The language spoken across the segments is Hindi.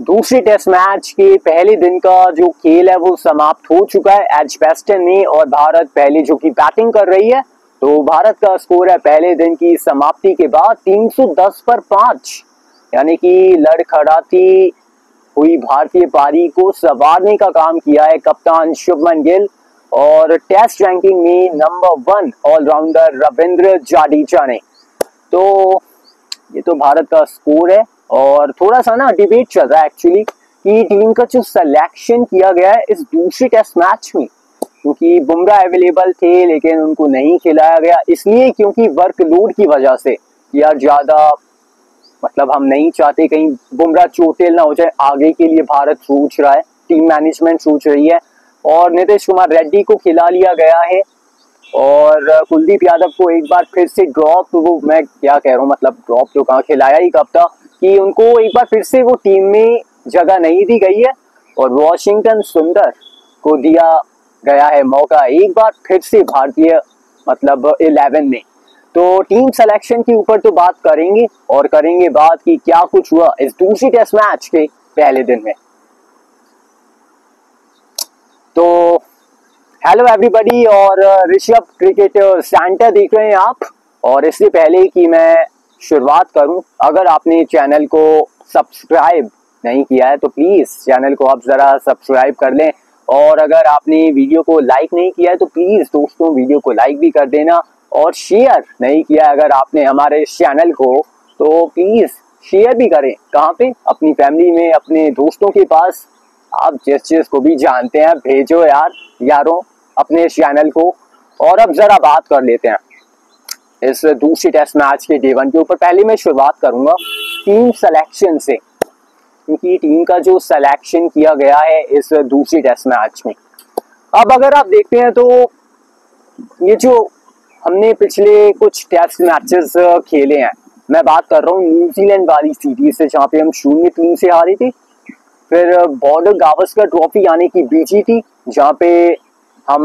दूसरे टेस्ट मैच के पहले दिन का जो खेल है वो समाप्त हो चुका है एजबेस्टन में और भारत पहले जो कि बैटिंग कर रही है। तो भारत का स्कोर है पहले दिन की समाप्ति के बाद 310 पर 5, यानी कि लड़खड़ाती हुई भारतीय पारी को संवारने का काम किया है कप्तान शुभमन गिल और टेस्ट रैंकिंग में नंबर 1 ऑलराउंडर रविंद्र जडेजा ने। तो ये तो भारत का स्कोर है और थोड़ा सा ना डिबेट चल रहा है एक्चुअली कि टीम का जो सिलेक्शन किया गया है इस दूसरे टेस्ट मैच में, क्योंकि बुमराह अवेलेबल थे लेकिन उनको नहीं खिलाया गया, इसलिए क्योंकि वर्कलोड की वजह से यार ज्यादा मतलब हम नहीं चाहते कहीं बुमराह चोटिल ना हो जाए। आगे के लिए भारत सोच रहा है, टीम मैनेजमेंट सोच रही है और नीतीश कुमार रेड्डी को खिला लिया गया है और कुलदीप यादव को एक बार फिर से ड्रॉप, वो मैं क्या कह रहा हूँ मतलब ड्रॉप तो कहाँ, खिलाया ही कब था कि उनको एक बार फिर से वो टीम में जगह नहीं दी गई है और वॉशिंगटन सुंदर को दिया गया है मौका एक बार फिर से भारतीय मतलब 11 में। तो टीम सिलेक्शन के ऊपर तो बात करेंगे और करेंगे बात कि क्या कुछ हुआ इस दूसरी टेस्ट मैच के पहले दिन में। तो हेलो एवरीबॉडी और ऋषभ क्रिकेट सेंटर देख रहे हैं आप। और इससे पहले कि मैं शुरुआत करूं, अगर आपने चैनल को सब्सक्राइब नहीं किया है तो प्लीज चैनल को आप जरा सब्सक्राइब कर लें और अगर आपने वीडियो को लाइक नहीं किया है तो प्लीज दोस्तों वीडियो को लाइक भी कर देना और शेयर नहीं किया अगर आपने हमारे चैनल को तो प्लीज शेयर भी करें। कहाँ पे? अपनी फैमिली में, अपने दोस्तों के पास, आप जिस चीज को भी जानते हैं भेजो यारों अपने चैनल को। और अब जरा बात कर लेते हैं इस दूसरी टेस्ट मैच के डे 1 के ऊपर। पहले मैं शुरुआत करूंगा टीम सिलेक्शन से, क्योंकि टीम का जो सिलेक्शन किया गया है इस दूसरी टेस्ट मैच में। अब अगर आप देखते हैं तो ये जो हमने पिछले कुछ टेस्ट मैचेस खेले हैं, मैं बात कर रहा हूँ न्यूजीलैंड वाली सीरीज से जहाँ पे हम 0-3 से हारे थे, फिर बॉर्डर गावस्कर ट्रॉफी यानी कि BGT जहाँ पे हम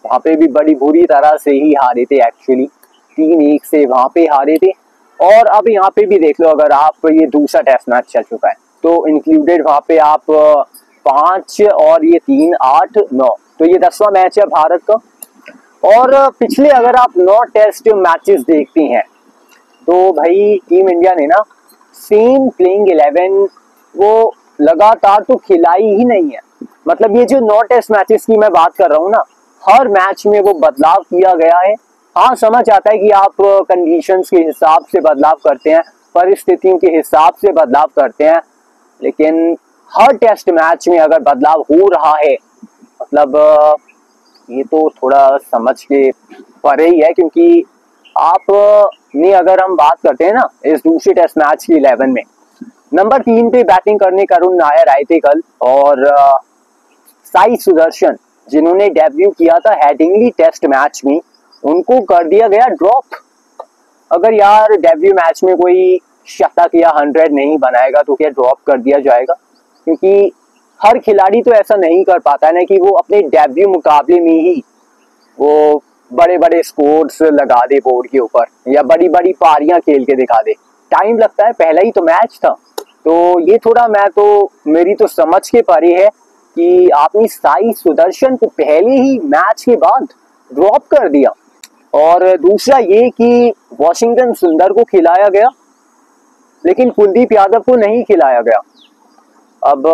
वहाँ पे भी बड़ी बुरी तरह से ही हारे थे, एक्चुअली 3-1 से वहाँ पे हारे थे। और अब यहाँ पे भी देख लो, अगर आप ये दूसरा टेस्ट मैच चल चुका है तो इंक्लूडेड वहाँ पे आप 5 और ये 3, 8, 9, तो ये 10वां मैच है भारत का। और पिछले अगर आप 9 टेस्ट मैचेस देखते हैं तो भाई टीम इंडिया ने ना सेम प्लेइंग 11 वो लगातार तो खिलाई ही नहीं है। मतलब ये जो 9 टेस्ट मैचेस की मैं बात कर रहा हूँ ना, हर मैच में वो बदलाव किया गया है। हाँ, समझ आता है कि आप कंडीशंस के हिसाब से बदलाव करते हैं, परिस्थितियों के हिसाब से बदलाव करते हैं, लेकिन हर टेस्ट मैच में अगर बदलाव हो रहा है मतलब ये तो थोड़ा समझ के परे ही है। क्योंकि आप ने अगर हम बात करते हैं ना इस दूसरे टेस्ट मैच की 11 में, नंबर 3 पे बैटिंग करने करुण नायर आए थे कल और साई सुदर्शन जिन्होंने डेब्यू किया था हेडिंगली टेस्ट मैच में, उनको कर दिया गया ड्रॉप। अगर यार डेब्यू मैच में कोई शतक या 100 नहीं बनाएगा तो क्या ड्रॉप कर दिया जाएगा? क्योंकि हर खिलाड़ी तो ऐसा नहीं कर पाता है ना कि वो अपने डेब्यू मुकाबले में ही वो बड़े बड़े स्कोर्स लगा दे बोर्ड के ऊपर या बड़ी बड़ी पारियां खेल के दिखा दे। टाइम लगता है, पहला ही तो मैच था। तो ये थोड़ा मेरी तो समझ के परे है कि आपने साई सुदर्शन को पहले ही मैच के बाद ड्रॉप कर दिया। और दूसरा ये कि वॉशिंगटन सुंदर को खिलाया गया लेकिन कुलदीप यादव को नहीं खिलाया गया। अब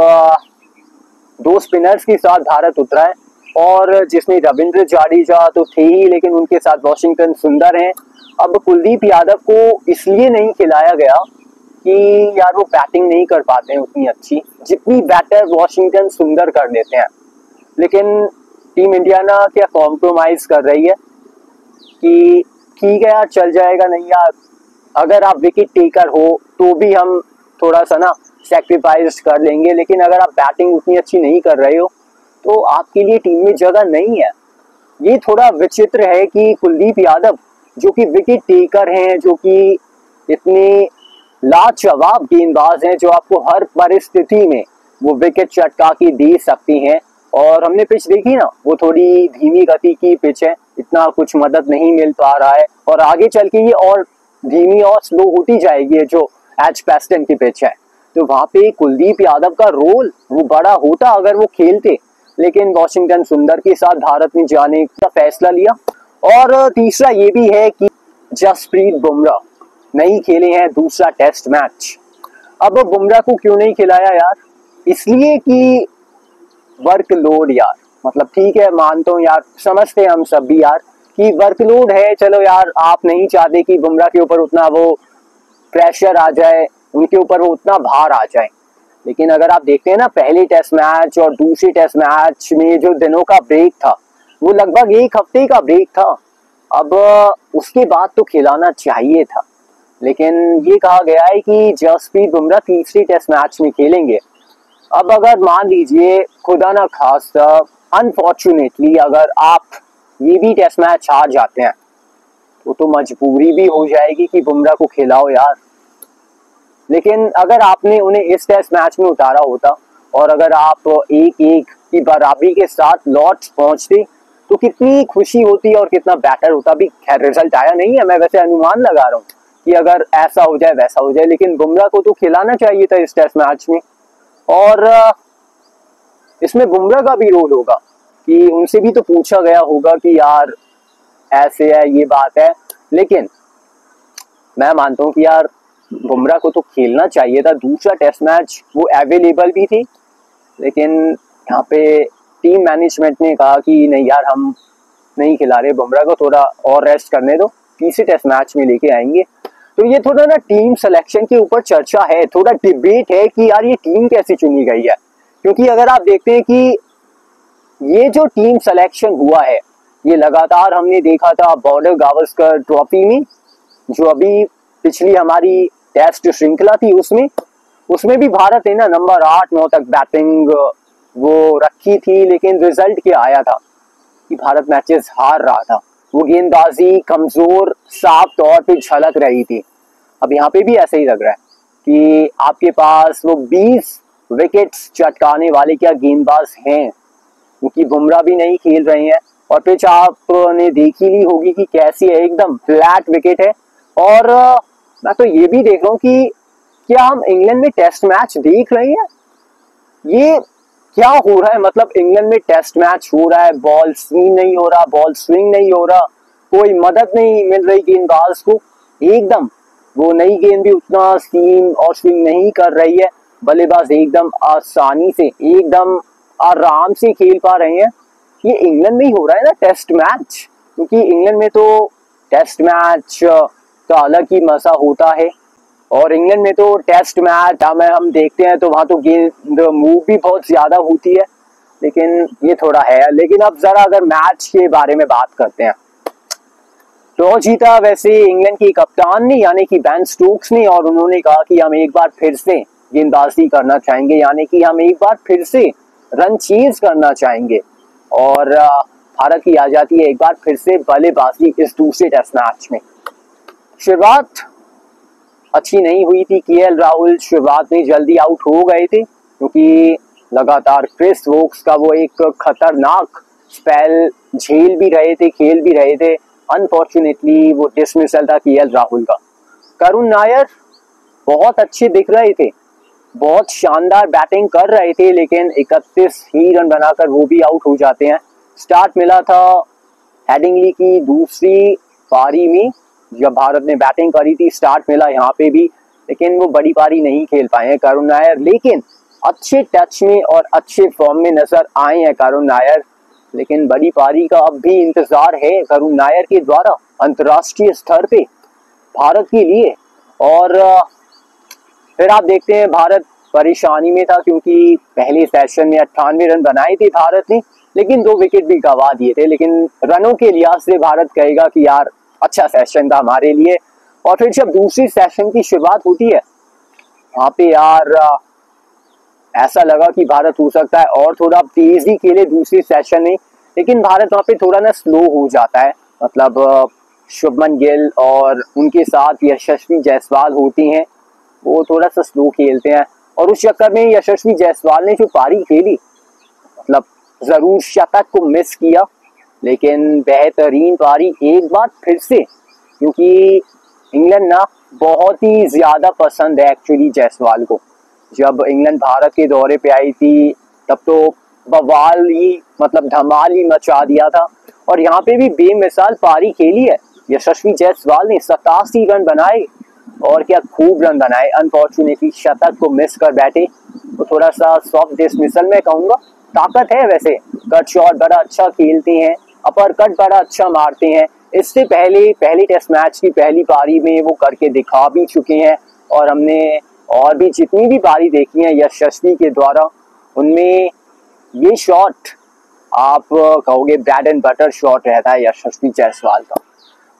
2 स्पिनर्स के साथ भारत उतरा है और जिसमें रविंद्र जडेजा तो थे ही लेकिन उनके साथ वॉशिंगटन सुंदर हैं। अब कुलदीप यादव को इसलिए नहीं खिलाया गया कि यार वो बैटिंग नहीं कर पाते हैं उतनी अच्छी जितनी बैटर वॉशिंगटन सुंदर कर लेते हैं। लेकिन टीम इंडिया ना क्या कॉम्प्रोमाइज कर रही है कि ठीक है यार चल जाएगा, नहीं यार अगर आप विकेट टेकर हो तो भी हम थोड़ा सा ना सैक्रिफाइस कर लेंगे, लेकिन अगर आप बैटिंग उतनी अच्छी नहीं कर रहे हो तो आपके लिए टीम में जगह नहीं है। ये थोड़ा विचित्र है कि कुलदीप यादव जो कि विकेट टेकर हैं, जो कि इतने लाजवाब गेंदबाज हैं, जो आपको हर परिस्थिति में वो विकेट चटका के दे सकती हैं। और हमने पिच देखी ना, वो थोड़ी धीमी गति की पिच है, इतना कुछ मदद नहीं मिल पा रहा है और आगे चल के ये और धीमी और स्लो होती जाएगी जो एजबेस्टन की पिच है। तो वहां पे कुलदीप यादव का रोल वो बड़ा होता अगर वो खेलते, लेकिन वॉशिंगटन सुंदर के साथ भारत ने जाने का फैसला लिया। और तीसरा ये भी है कि जसप्रीत बुमराह नहीं खेले हैं दूसरा टेस्ट मैच। अब बुमराह को क्यों नहीं खिलाया यार? इसलिए कि वर्कलोड यार, मतलब ठीक है मानता हूँ यार, समझते हैं हम सब भी यार कि वर्कलोड है, चलो यार आप नहीं चाहते कि बुमराह के ऊपर उतना वो प्रेशर आ जाए, उनके ऊपर वो उतना भार आ जाए। लेकिन अगर आप देखते हैं ना पहले टेस्ट मैच और दूसरे टेस्ट मैच में जो दिनों का ब्रेक था वो लगभग एक हफ्ते का ब्रेक था। अब उसके बाद तो खिलाना चाहिए था, लेकिन ये कहा गया है कि जसप्रीत बुमराह तीसरे टेस्ट मैच में खेलेंगे। अब अगर मान लीजिए खुदा ना खास्ता अनफॉर्चुनेटली अगर आप ये भी टेस्ट मैच हार जाते हैं तो मजबूरी भी हो जाएगी कि बुमराह को खिलाओ यार। लेकिन अगर आपने उन्हें इस टेस्ट मैच में उतारा होता और अगर आप 1-1 की बराबरी के साथ लॉर्ड्स पहुंचते तो कितनी खुशी होती और कितना बेटर होता। भी खैर रिजल्ट आया नहीं है, मैं वैसे अनुमान लगा रहा हूँ कि अगर ऐसा हो जाए वैसा हो जाए, लेकिन बुमराह को तो खिलाना चाहिए था इस टेस्ट मैच में। और इसमें बुमराह का भी रोल होगा कि उनसे भी तो पूछा गया होगा कि यार ऐसे है ये बात है, लेकिन मैं मानता हूँ कि यार बुमराह को तो खेलना चाहिए था। दूसरा टेस्ट मैच वो अवेलेबल भी थी, लेकिन यहाँ पे टीम मैनेजमेंट ने कहा कि नहीं यार हम नहीं खिला रहे बुमराह को, थोड़ा और रेस्ट करने दो, तीसरे टेस्ट मैच में लेके आएंगे। तो ये थोड़ा ना टीम सिलेक्शन के ऊपर चर्चा है, थोड़ा डिबेट है कि यार ये टीम कैसी चुनी गई है। क्योंकि अगर आप देखते हैं कि ये जो टीम सिलेक्शन हुआ है ये लगातार हमने देखा था बॉर्डर गावस्कर ट्रॉफी में, जो अभी पिछली हमारी टेस्ट श्रृंखला थी उसमें भी भारत ने ना नंबर 8-9 तक बैटिंग वो रखी थी, लेकिन रिजल्ट क्या आया था कि भारत मैचेस हार रहा था। वो गेंदबाजी कमजोर साफ तौर पे झलक रही थी। अब यहाँ पे भी ऐसा ही लग रहा है कि आपके पास वो 20 विकेट्स चटकाने वाले क्या गेंदबाज हैं, क्योंकि बुमराह भी नहीं खेल रहे हैं और पिच आपने देखी ली होगी कि कैसी है, एकदम फ्लैट विकेट है। और मैं तो ये भी देख रहा हूँ कि क्या हम इंग्लैंड में टेस्ट मैच देख रहे हैं? ये क्या हो रहा है? मतलब इंग्लैंड में टेस्ट मैच हो रहा है, बॉल स्विंग नहीं हो रहा, बॉल स्विंग नहीं हो रहा, कोई मदद नहीं मिल रही गेंदबाज को, एकदम वो नई गेंद भी उतना स्टीम और स्विंग नहीं कर रही है, बल्लेबाज एकदम आसानी से एकदम आराम से खेल पा रहे हैं। ये इंग्लैंड में ही हो रहा है ना टेस्ट मैच, क्योंकि इंग्लैंड में तो टेस्ट मैच का अलग ही मजा होता है। और इंग्लैंड में तो टेस्ट मैच में हम देखते हैं तो वहां तो गेंद मूव भी बहुत ज्यादा होती है, लेकिन ये थोड़ा है। लेकिन अब जरा अगर मैच के बारे में बात करते हैं, टॉस जीता वैसे इंग्लैंड की कप्तान ने यानी कि बेन स्टोक्स ने, और उन्होंने कहा कि हम एक बार फिर से गेंदबाजी करना चाहेंगे, यानी कि हम एक बार फिर से रन चेज करना चाहेंगे और भारत की आ जाती है एक बार फिर से बल्लेबाजी इस दूसरे टेस्ट मैच में। शुरुआत अच्छी नहीं हुई थी, केएल राहुल शुरुआत में जल्दी आउट हो गए थे क्योंकि लगातार क्रिस वोक्स का वो एक खतरनाक स्पेल झेल भी रहे थे, खेल भी रहे थे। अनफॉर्चुनेटली वो डिसमिसल था केएल राहुल का। करुण नायर बहुत अच्छे दिख रहे थे, बहुत शानदार बैटिंग कर रहे थे, लेकिन 31 ही रन बनाकर वो भी आउट हो जाते हैं। स्टार्ट मिला था हेडिंगली की दूसरी पारी में जब भारत ने बैटिंग करी थी, स्टार्ट मिला यहाँ पे भी, लेकिन वो बड़ी पारी नहीं खेल पाए हैं करुण नायर, लेकिन अच्छे टच में और अच्छे फॉर्म में नजर आए हैं करुण नायर। लेकिन बड़ी पारी का अब भी इंतजार है करुण नायर के द्वारा अंतर्राष्ट्रीय स्तर पे भारत के लिए। और फिर आप देखते हैं भारत परेशानी में था क्योंकि पहले सेशन में 98 रन बनाए थे भारत ने, लेकिन 2 विकेट भी गंवा दिए थे। लेकिन रनों के लिहाज से भारत कहेगा कि यार अच्छा सेशन था हमारे लिए। और फिर जब दूसरी सेशन की शुरुआत होती है वहां पे यार ऐसा लगा कि भारत हो सकता है और थोड़ा तेजी खेले दूसरी सेशन में, लेकिन भारत वहां पे थोड़ा ना स्लो हो जाता है। मतलब शुभमन गिल और उनके साथ यशस्वी जायसवाल होती हैं, वो थोड़ा सा स्लो खेलते हैं और उस चक्कर में यशस्वी जायसवाल ने जो पारी खेली, मतलब जरूर शतक को मिस किया, लेकिन बेहतरीन पारी एक बार फिर से, क्योंकि इंग्लैंड ना बहुत ही ज्यादा पसंद है एक्चुअली जायसवाल को। जब इंग्लैंड भारत के दौरे पे आई थी तब तो बवाल ही मतलब धमाल ही मचा दिया था। और यहाँ पे भी बेमिसाल पारी खेली है यशस्वी जायसवाल ने, 87 रन बनाए और क्या खूब रन बनाए। अनफॉर्चुनेटली शतक को मिस कर बैठे, तो थोड़ा सा सॉफ्ट डिसमिसल में कहूंगा। ताकत है वैसे, कट शॉट बड़ा अच्छा खेलते हैं, अपर कट बड़ा अच्छा मारते हैं। इससे पहले पहली टेस्ट मैच की पहली पारी में वो करके दिखा भी चुके हैं। और हमने और भी जितनी भी पारी देखी है यशस्वी के द्वारा, उनमें ये शॉट आप कहोगे ब्रेड एंड बटर शॉट रहता है यशस्वी जायसवाल का।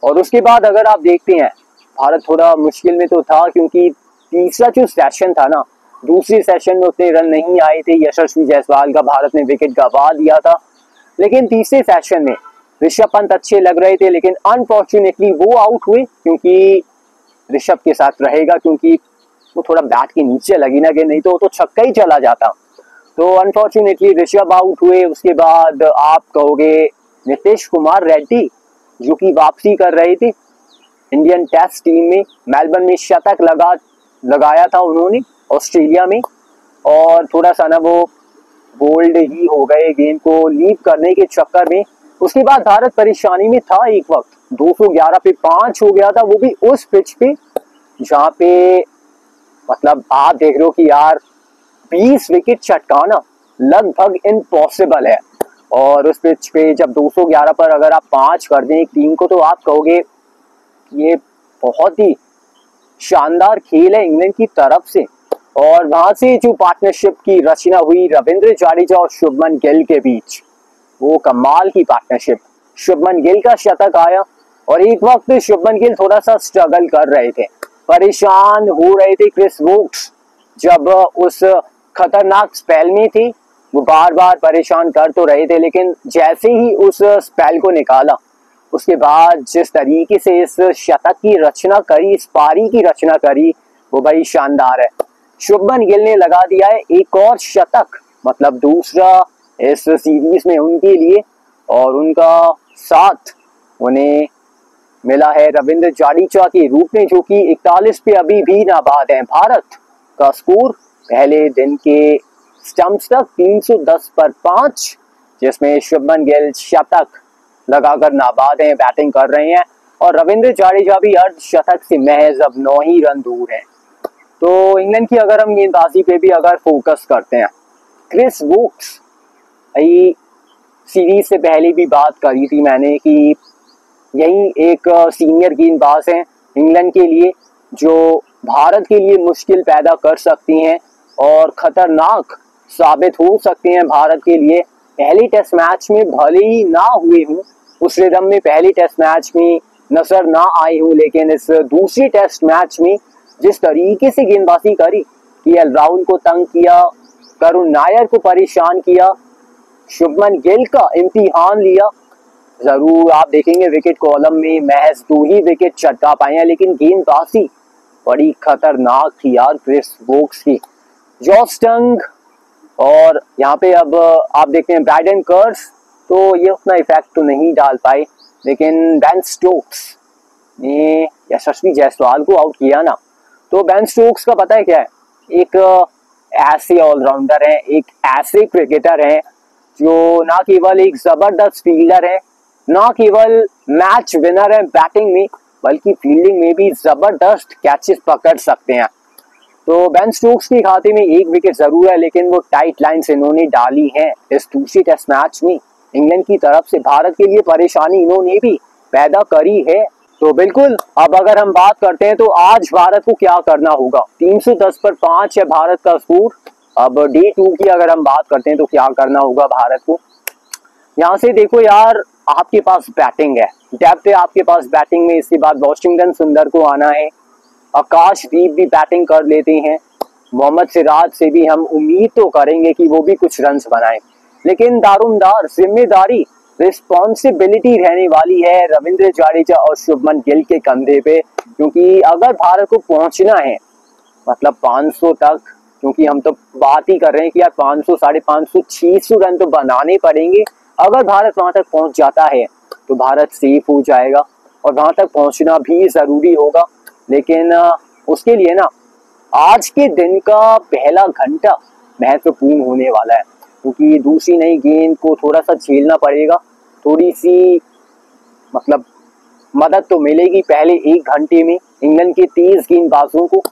और उसके बाद अगर आप देखते हैं, भारत थोड़ा मुश्किल में तो था, क्योंकि तीसरा जो सेशन था ना, दूसरे सेशन में उतने रन नहीं आए थे यशस्वी जायसवाल का, भारत ने विकेट गंवा दिया था। लेकिन तीसरे सेशन में ऋषभ पंत अच्छे लग रहे थे, लेकिन अनफॉर्चुनेटली वो आउट हुए, क्योंकि ऋषभ के साथ रहेगा, क्योंकि वो थोड़ा बैट के नीचे लगी ना, कि नहीं तो वो तो छक्का ही चला जाता। तो अनफॉर्चुनेटली ऋषभ आउट हुए। उसके बाद आप कहोगे नीतीश कुमार रेड्डी, जो कि वापसी कर रहे थे इंडियन टेस्ट टीम में, मेलबर्न में शतक लगाया था उन्होंने ऑस्ट्रेलिया में, और थोड़ा सा ना वो बोल्ड ही हो गए गेम को लीव करने के चक्कर में। उसके बाद भारत परेशानी में था एक वक्त, 211 पे 5 हो गया था, वो भी उस पिच पे जहाँ पे मतलब आप देख रहे हो कि यार 20 विकेट चटकाना लगभग इम्पॉसिबल है। और उस पिच पे जब 211 पर अगर आप 5 कर दें एक टीम को, तो आप कहोगे ये बहुत ही शानदार खेल है इंग्लैंड की तरफ से। और वहां से जो पार्टनरशिप की रचना हुई रविंद्र जडेजा और शुभमन गिल के बीच, वो कमाल की पार्टनरशिप। शुभमन गिल का शतक आया, और एक वक्त शुभमन गिल थोड़ा सा स्ट्रगल कर रहे थे, परेशान हो रहे थे क्रिस वोक्स जब उस खतरनाक स्पेल में थे। वो बार बार परेशान कर तो रहे थे, लेकिन जैसे ही उस स्पेल को निकाला, उसके बाद जिस तरीके से इस शतक की रचना करी, इस पारी की रचना करी, वो भाई शानदार है। शुभमन गिल ने लगा दिया है एक और शतक, मतलब दूसरा इस सीरीज में उनके लिए, और उनका साथ उन्हें मिला है रविंद्र जडेजा के रूप में, जो कि 41 पे अभी भी नाबाद है। भारत का स्कोर पहले दिन के स्टंप्स तक 310 पर 5, जिसमें शुभमन गिल शतक लगाकर नाबाद हैं, बैटिंग कर रहे हैं, और रविंद्र जडेजा भी अर्धशतक से महज अब 9 ही रन दूर हैं। तो इंग्लैंड की अगर हम गेंदबाजी पे भी अगर फोकस करते हैं, क्रिस वोक्स, सीरीज से पहले भी बात करी थी मैंने कि यही एक सीनियर गेंदबाज हैं इंग्लैंड के लिए, जो भारत के लिए मुश्किल पैदा कर सकती हैं और खतरनाक साबित हो सकते हैं भारत के लिए। पहले टेस्ट मैच में भले ही ना हुए हूँ, उस रिदम में पहली टेस्ट मैच में नजर ना आई हूँ, लेकिन इस दूसरी टेस्ट मैच में जिस तरीके से गेंदबाजी करी, केएल राहुल को तंग किया, करुण नायर को परेशान किया, शुभमन गिल का इम्तिहान लिया। जरूर आप देखेंगे विकेट कॉलम में महज 2 ही विकेट चटका पाए हैं, लेकिन गेंदबाजी बड़ी खतरनाक थी यार क्रिस वोक्स की। जॉस टंग, और यहाँ पे अब आप देखते हैं ब्राइडन कर्स, तो ये उतना इफेक्ट तो नहीं डाल पाए, लेकिन बेन स्टोक्स ने यशस्वी जायसवाल को आउट किया ना। तो बेन स्टोक्स का पता है क्या है, एक ऐसे ऑलराउंडर हैं, एक ऐसे क्रिकेटर हैं जो ना केवल एक जबरदस्त फील्डर है, ना केवल मैच विनर है बैटिंग में, बल्कि फील्डिंग में भी जबरदस्त कैचेस पकड़ सकते हैं। तो बेन स्टोक्स के खाते में एक विकेट जरूर है, लेकिन वो टाइट लाइन्स इन्होंने डाली हैं इस दूसरी टेस्ट मैच में इंग्लैंड की तरफ से। भारत के लिए परेशानी इन्होंने भी पैदा करी है। तो बिल्कुल, अब अगर हम बात करते हैं तो आज भारत को क्या करना होगा। 310 पर 5 है भारत का स्कोर। अब डे 2 की अगर हम बात करते हैं तो क्या करना होगा भारत को। यहाँ से देखो यार, आपके पास बैटिंग है, डेप्थ है आपके पास बैटिंग में। इसके बाद वॉशिंगटन सुंदर को आना है, आकाशदीप भी बैटिंग कर लेते हैं, मोहम्मद सिराज से भी हम उम्मीद तो करेंगे कि वो भी कुछ रन्स बनाए, लेकिन दारोमदार जिम्मेदारी रिस्पॉन्सिबिलिटी रहने वाली है रविंद्र जडेजा और शुभमन गिल के कंधे पे। क्योंकि अगर भारत को पहुंचना है मतलब 500 तक, क्योंकि हम तो बात ही कर रहे हैं कि यार 500, 550, 600 रन तो बनाने पड़ेंगे। अगर भारत वहां तक पहुंच जाता है तो भारत सेफ हो जाएगा, और वहां तक पहुंचना भी जरूरी होगा। लेकिन उसके लिए ना आज के दिन का पहला घंटा महत्वपूर्ण होने वाला है, क्योंकि दूसरी नई गेंद को थोड़ा सा झेलना पड़ेगा। थोड़ी सी मतलब मदद तो मिलेगी पहले एक घंटे में इंग्लैंड के तेज गेंदबाजों को,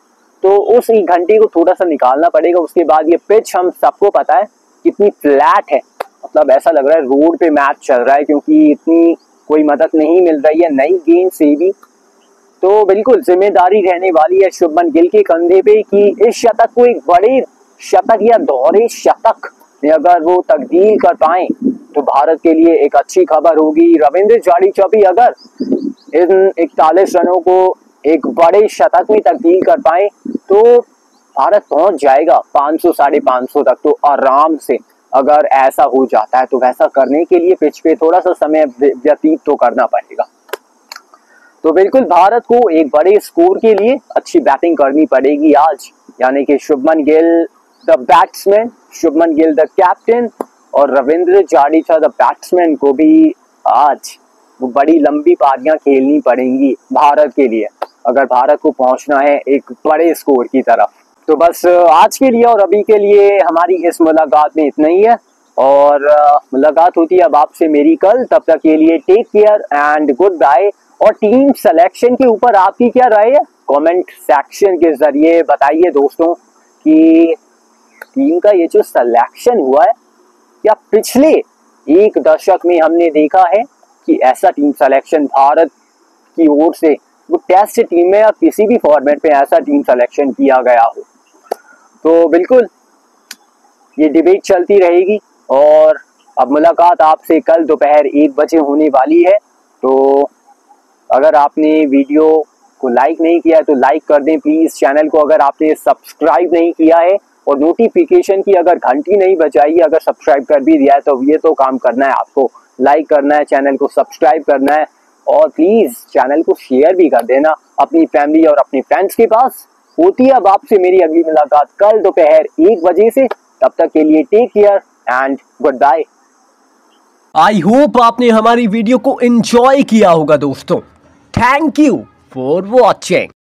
तो उस एक घंटे को थोड़ा सा निकालना पड़ेगा। उसके बाद ये पिच हम सबको पता है कितनी फ्लैट है, मतलब ऐसा लग रहा है रोड पे मैच चल रहा है, क्योंकि इतनी कोई मदद नहीं मिल रही है नई गेंद से भी। तो बिल्कुल जिम्मेदारी रहने वाली है शुभमन गिल के कंधे पे कि इस शतक को एक बड़े शतक या दोहरे शतक में अगर वो तब्दील कर पाए तो भारत के लिए एक अच्छी खबर होगी। रविंद्र जाडेजा भी अगर इन 41 रनों को एक बड़े शतक में तब्दील कर पाए तो भारत पहुंच जाएगा 500 550 तक, तो आराम से। अगर ऐसा हो जाता है तो वैसा करने के लिए पिच पे थोड़ा सा समय व्यतीत तो करना पड़ेगा। तो बिल्कुल भारत को एक बड़े स्कोर के लिए अच्छी बैटिंग करनी पड़ेगी आज, यानी कि Shubman Gill the batsman, Shubman Gill the captain और रविंद्र जाडेजा द बैट्समैन को भी आज वो बड़ी लंबी पारियां खेलनी पड़ेंगी भारत के लिए, अगर भारत को पहुंचना है एक बड़े स्कोर की तरफ। तो बस आज के लिए और अभी के लिए हमारी इस मुलाकात में इतना ही है, और मुलाकात होती है अब आपसे मेरी कल। तब तक के लिए take care and goodbye. और टीम सिलेक्शन के ऊपर आपकी क्या राय है, कमेंट सेक्शन के जरिए बताइए दोस्तों कि टीम का ये जो सिलेक्शन हुआ है, क्या पिछले एक दशक में हमने देखा है कि ऐसा टीम सिलेक्शन भारत की ओर से वो टेस्ट टीम में या किसी भी फॉर्मेट में ऐसा टीम सिलेक्शन किया गया हो। तो बिल्कुल ये डिबेट चलती रहेगी, और अब मुलाकात आपसे कल दोपहर 1 बजे होने वाली है। तो अगर आपने वीडियो को लाइक नहीं किया है तो लाइक कर दें प्लीज़। चैनल को अगर आपने सब्सक्राइब नहीं किया है और नोटिफिकेशन की अगर घंटी नहीं बजाई है, अगर सब्सक्राइब कर भी दिया है तो ये तो काम करना है आपको, लाइक करना है, चैनल को सब्सक्राइब करना है, और प्लीज़ चैनल को शेयर भी कर देना अपनी फैमिली और अपने फ्रेंड्स के पास। होती है अब आपसे मेरी अगली मुलाकात कल दोपहर 1 बजे से। तब तक के लिए take care and goodbye. I hope आपने हमारी वीडियो को एंजॉय किया होगा दोस्तों। Thank you for watching.